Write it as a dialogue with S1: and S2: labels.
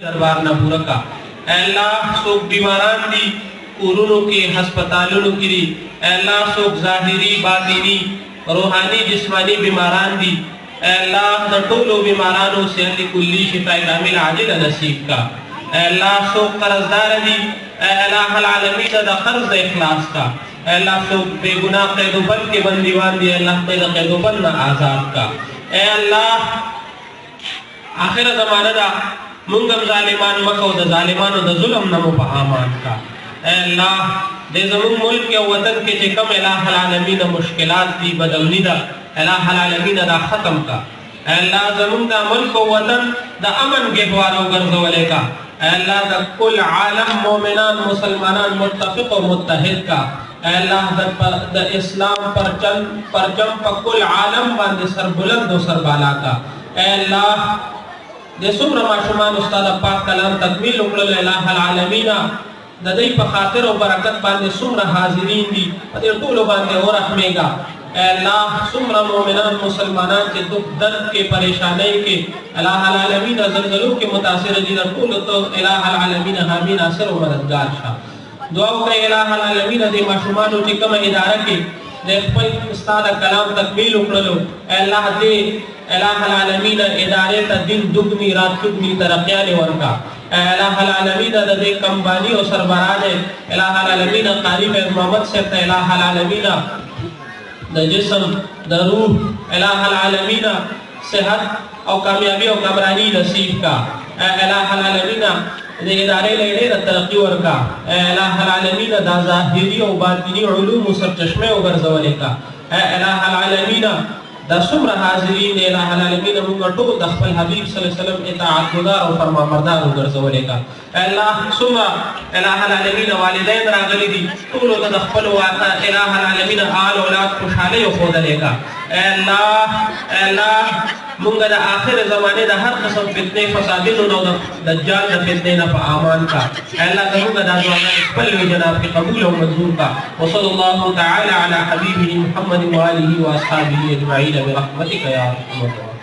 S1: दरबार न पूरा का अल्लाह सोक बीमारान दी कुरुनों के हस्पतालों की दी अल्लाह सोक ज़ाहिरी बातिनी रूहानी जिस्मानी बीमारान दी अल्लाह दटोलो बीमारानों से अल्लाह कुल्ली शिफा कामिल आजिल नसीब का अल्लाह सोक कर्जदार दी अल्लाह आलमीन दा कर्ज इखलास का अल्लाह सोक बेगुनाह कैदोबन के बंदीवान दी अल्लाह तेरा कैदोबन ना आज़ाद का अल्लाह आखिर ज़माना दा मुंगम जालिमान मको द जालिमानो द जुल्म नमो पहामान का अल्लाह दे ज़मीन मुल्क के वतन के चिकम इलाह आलमीन मुश्किलात दी बदलनी दा इलाह आलमीन दा ख़त्म का अल्लाह ज़मीन दा मुल्क वतन द अमन गहवारो गर्ज़वले का अल्लाह द कुल आलम मोमिनान मुसलमानान मुत्तफ़िक़ व मुत्तहिद का अल्लाह द इस्लाम परचम पर कुल आलम बांधे सर बुलंद व सर बाला का अल्लाह दे सुमर माशुमान उस्ताद पाक कलाम तकमील उकड़ल इलाह आलमीना ददई पर खातिर और बरकत बांधे सुमर हाजिरीन दी अदे टूलो बांधे और रहमेगा अल्लाह सुमर मोमिनान मुसलमानान के दुख दर्द के परेशानी के इलाह आलमीना ज़लज़लों के मुतासिर दी टूलो तो इलाह आलमीना हामीन आसिर और मददगार शाह दुआ करे इलाह आलमीना दे माशुमान के कम इदारा के दे कोई उस्ताद कलाम तकमील उकड़लो अल्लाह दे इलाह आलमीन इदारे ता दिन दुगनी रात दुगनी तरक्याने वरका इलाह आलमीन दे कंबानी और सरबराने इलाह आलमीन कारी मोहम्मद से इलाह आलमीन द जिस्म द रूह इलाह आलमीन सेहत और कामयाबी और कामरानी नसीब का इलाह आलमीन दे इदारे लेने द तरक्की वरका इलाह आलमीन दा ज़ाहिरी और बातिनी उलूम सर चश्मे और गर्ज़वले का इलाह आलमीन दा सुमर हाजिरीन इलाह आलमीन मुंगा टो द खपल हबीब सल्लल्लाहु अलैहि वसल्लम इताअत गुज़ार और फरमाबरदार और गर्ज़वले का अल्लाह सुमर इलाह आलमीन वालिदैन रागली दी टोलो द खपल वाता इलाह आलमीन आल औलाद खुशहाली और खोदले का अल्लाह मुंगा दा आखिर ज़माने दा हर किस्म फितने फसादिन और दज्जाल दा फितने ना आमान का अल्लाह मुंगा दा दुआ इकबाल व जनाब के कबूल और मंजूर का व सल्लल्लाहु तआला अला हबीबिही मुहम्मद व आलिहि व अस्हाबिही अजमईन बिरहमतिका या अरहमर राहिमीन।